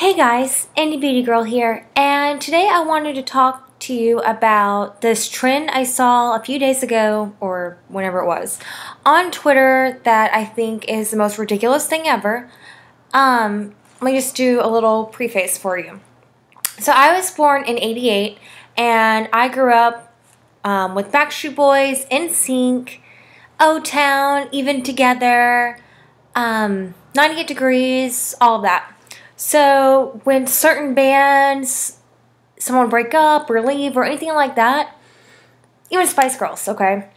Hey guys, Indie Beauty Girl here, and today I wanted to talk to you about this trend I saw a few days ago, or whenever it was, on Twitter that I think is the most ridiculous thing ever. Let me just do a little preface for you. So I was born in '88, and I grew up with Backstreet Boys, NSYNC, O-Town, Even Together, 98 Degrees, all of that. So when certain bands, someone would break up or leave or anything like that, even Spice Girls, okay,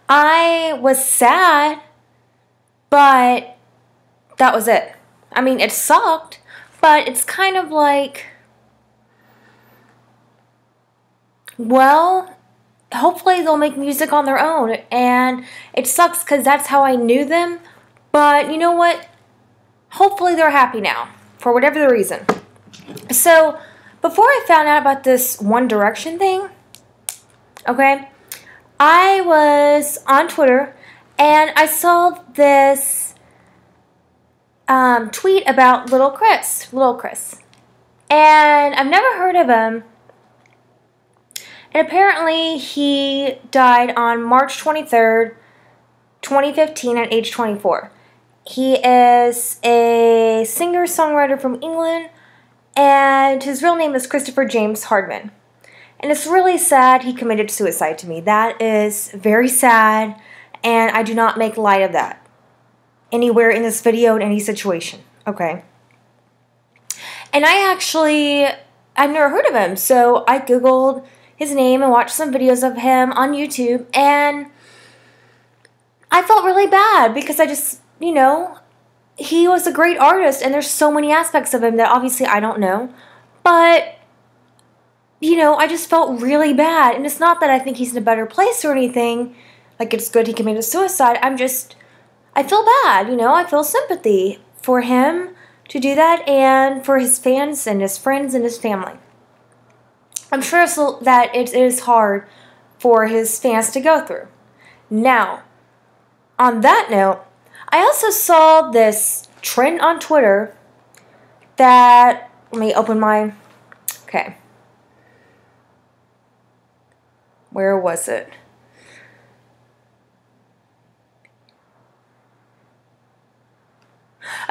I was sad, but that was it. I mean, it sucked, but it's kind of like, well, hopefully they'll make music on their own, and it sucks because that's how I knew them, but you know what? Hopefully they're happy now, for whatever the reason. So, before I found out about this One Direction thing, okay, I was on Twitter, and I saw this tweet about Little Chris. And I've never heard of him. And apparently he died on March 23rd, 2015 at age 24. He is a singer-songwriter from England, and his real name is Christopher James Hardman. And it's really sad he committed suicide to me. That is very sad, and I do not make light of that anywhere in this video, in any situation, okay? And I've never heard of him, so I Googled his name and watched some videos of him on YouTube, and I felt really bad because you know, he was a great artist, and there's so many aspects of him that obviously I don't know, but, you know, I just felt really bad, and it's not that I think he's in a better place or anything, like it's good he committed suicide, I feel bad, you know, I feel sympathy for him to do that, and for his fans, and his friends, and his family. I'm sure that it is hard for his fans to go through. Now, on that note, I also saw this trend on Twitter that, let me open okay. Where was it?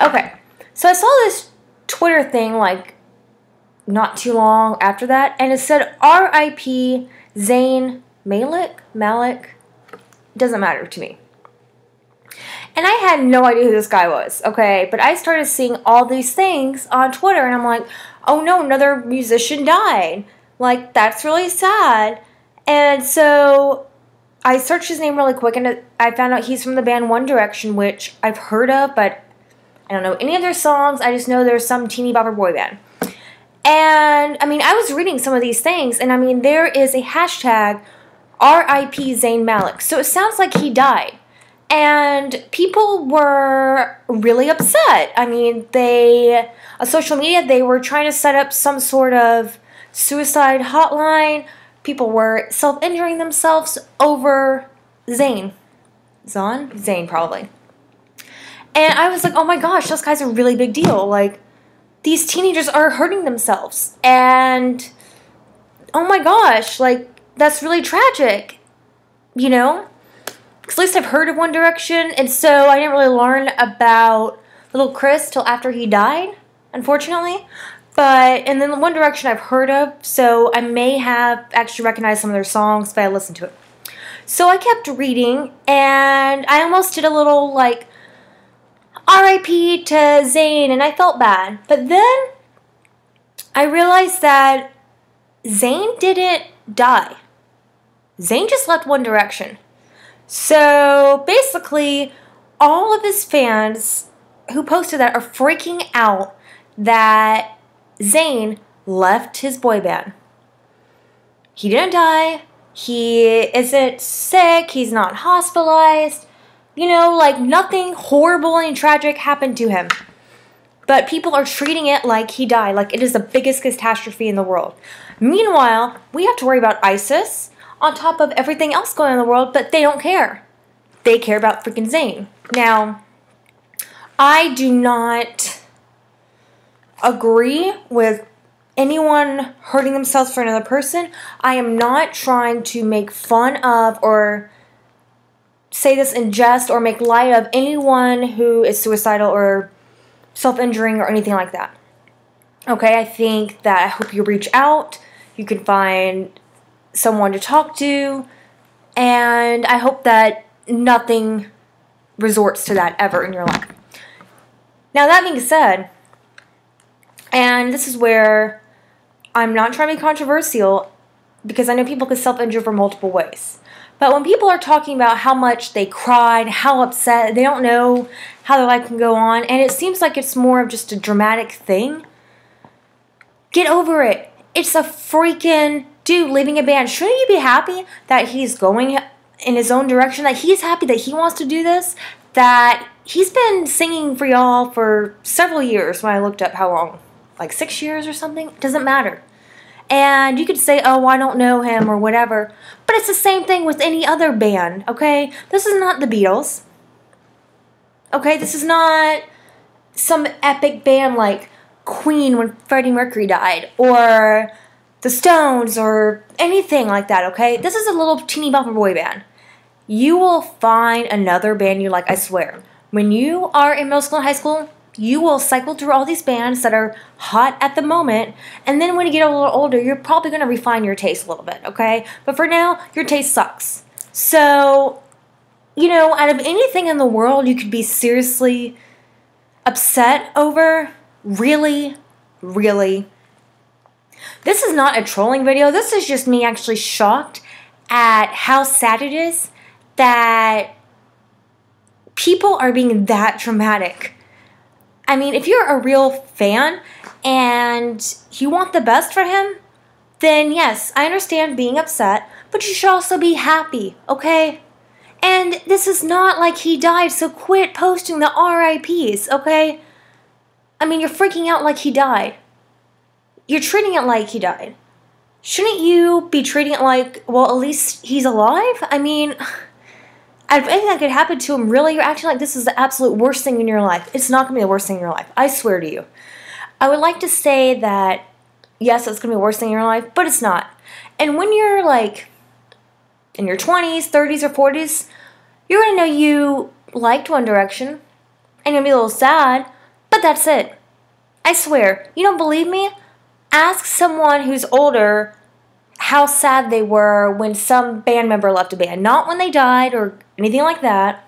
Okay, so I saw this Twitter thing like not too long after that, and it said R.I.P. Zayn Malik? Doesn't matter to me. And I had no idea who this guy was, okay? But I started seeing all these things on Twitter, and I'm like, oh no, another musician died. Like, that's really sad. And so I searched his name really quick, and I found out he's from the band One Direction, which I've heard of, but I don't know any of their songs. I just know there's some teeny bopper boy band. And, I mean, I was reading some of these things, and I mean, there is a hashtag R.I.P. Zayn Malik. So it sounds like he died. And people were really upset. I mean, on social media, they were trying to set up some sort of suicide hotline. People were self-injuring themselves over Zayn. Zayn, probably. And I was like, oh my gosh, this guy's a really big deal. Like, these teenagers are hurting themselves. And, oh my gosh, like, that's really tragic. You know? Because at least I've heard of One Direction, and so I didn't really learn about Little Chris till after he died, unfortunately. And then One Direction I've heard of, so I may have actually recognized some of their songs if I listened to it. So I kept reading, and I almost did a little, like, R.I.P. to Zayn, and I felt bad. But then I realized that Zayn didn't die. Zayn just left One Direction. So, basically, all of his fans who posted that are freaking out that Zayn left his boy band. He didn't die. He isn't sick. He's not hospitalized. You know, like, nothing horrible and tragic happened to him. But people are treating it like he died, like it is the biggest catastrophe in the world. Meanwhile, we have to worry about ISIS on top of everything else going on in the world, but they don't care. They care about freaking Zayn. Now, I do not agree with anyone hurting themselves for another person. I am not trying to make fun of or say this in jest or make light of anyone who is suicidal or self-injuring or anything like that. Okay, I think that I hope you reach out. You can find someone to talk to. And I hope that nothing resorts to that ever in your life. Now, that being said, and this is where I'm not trying to be controversial because I know people can self-injure for multiple ways. But when people are talking about how much they cried, how upset, they don't know how their life can go on, and it seems like it's more of just a dramatic thing, get over it. It's a freaking dude leaving a band. Shouldn't you be happy that he's going in his own direction, that he's happy that he wants to do this, that he's been singing for y'all for several years when I looked up how long, like 6 years or something? It doesn't matter. And you could say, oh, I don't know him or whatever, but it's the same thing with any other band, okay? This is not the Beatles, okay? This is not some epic band like Queen when Freddie Mercury died, or the Stones, or anything like that, okay? This is a little teeny bopper boy band. You will find another band you like, I swear. When you are in middle school and high school, you will cycle through all these bands that are hot at the moment, and then when you get a little older, you're probably going to refine your taste a little bit, okay? But for now, your taste sucks. So, you know, out of anything in the world you could be seriously upset over, really, really. This is not a trolling video. This is just me actually shocked at how sad it is that people are being that dramatic. I mean, if you're a real fan and you want the best for him, then yes, I understand being upset, but you should also be happy, okay? And this is not like he died, so quit posting the RIPs, okay? I mean, you're freaking out like he died. You're treating it like he died. Shouldn't you be treating it like, well, at least he's alive? I mean, out of anything that could happen to him, really, you're acting like this is the absolute worst thing in your life. It's not going to be the worst thing in your life. I swear to you. I would like to say that, yes, it's going to be the worst thing in your life, but it's not. And when you're, like, in your 20s, 30s, or 40s, you're going to know you liked One Direction, and you're going to be a little sad, but that's it. I swear. You don't believe me? Ask someone who's older how sad they were when some band member left a band. Not when they died or anything like that,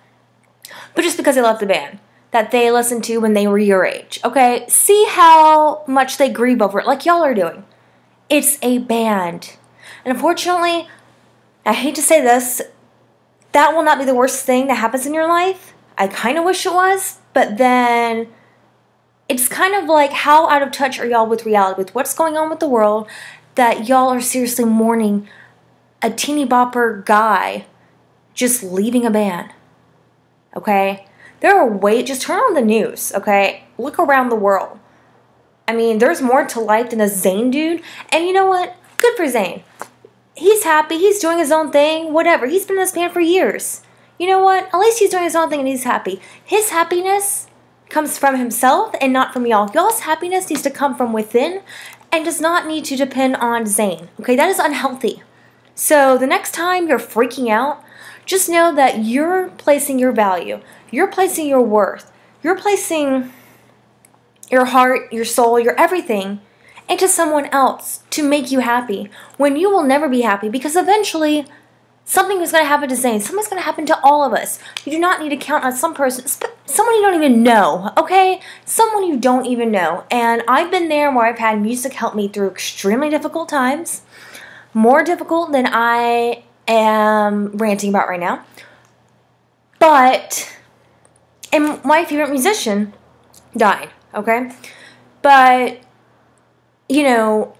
but just because they left the band that they listened to when they were your age. Okay? See how much they grieve over it, like y'all are doing. It's a band. And unfortunately, I hate to say this, that will not be the worst thing that happens in your life. I kind of wish it was, but then it's kind of like, how out of touch are y'all with reality, with what's going on with the world, that y'all are seriously mourning a teeny bopper guy just leaving a band, okay? There are ways, just turn on the news, okay? Look around the world. I mean, there's more to life than a Zayn dude, and you know what? Good for Zayn. He's happy, he's doing his own thing, whatever. He's been in this band for years. You know what? At least he's doing his own thing and he's happy. His happiness comes from himself and not from y'all. Y'all's happiness needs to come from within and does not need to depend on Zayn. Okay, that is unhealthy. So the next time you're freaking out, just know that you're placing your value, you're placing your worth, you're placing your heart, your soul, your everything into someone else to make you happy when you will never be happy, because eventually something is going to happen to Zayn. Something's going to happen to all of us. You do not need to count on some person, someone you don't even know, okay? Someone you don't even know. And I've been there where I've had music help me through extremely difficult times, more difficult than I am ranting about right now. But, and my favorite musician died, okay? But, you know,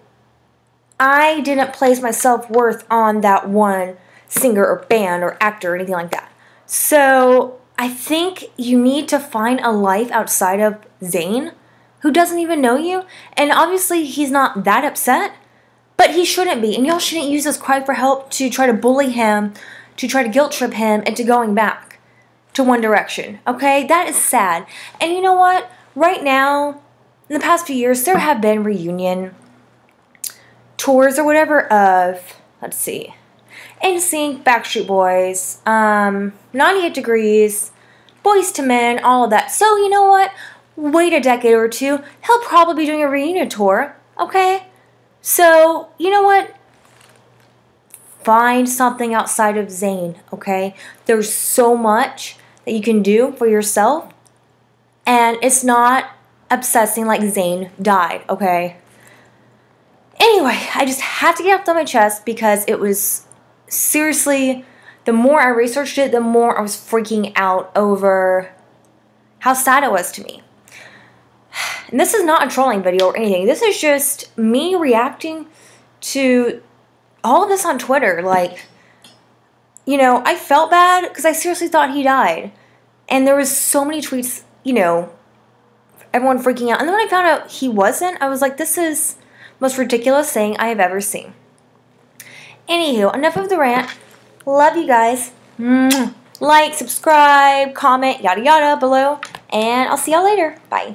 I didn't place my self-worth on that one singer or band or actor or anything like that. So I think you need to find a life outside of Zayn, who doesn't even know you. And obviously he's not that upset, but he shouldn't be. And y'all shouldn't use this cry for help to try to bully him, to try to guilt trip him into going back to One Direction. Okay? That is sad. And you know what? Right now, in the past few years, there have been reunion tours or whatever of, let's see, NSYNC, Backstreet Boys, 98 Degrees, Boys to Men, all of that. So, you know what? Wait a decade or two, he'll probably be doing a reunion tour, okay? So, you know what? Find something outside of Zayn, okay? There's so much that you can do for yourself, and it's not obsessing like Zayn died, okay? Anyway, I just had to get off my chest because it was seriously, the more I researched it, the more I was freaking out over how sad it was to me. And this is not a trolling video or anything. This is just me reacting to all of this on Twitter. Like, you know, I felt bad because I seriously thought he died. And there was so many tweets, you know, everyone freaking out. And then when I found out he wasn't, I was like, this is the most ridiculous thing I have ever seen. Anywho, enough of the rant. Love you guys. Like, subscribe, comment, yada yada below. And I'll see y'all later. Bye.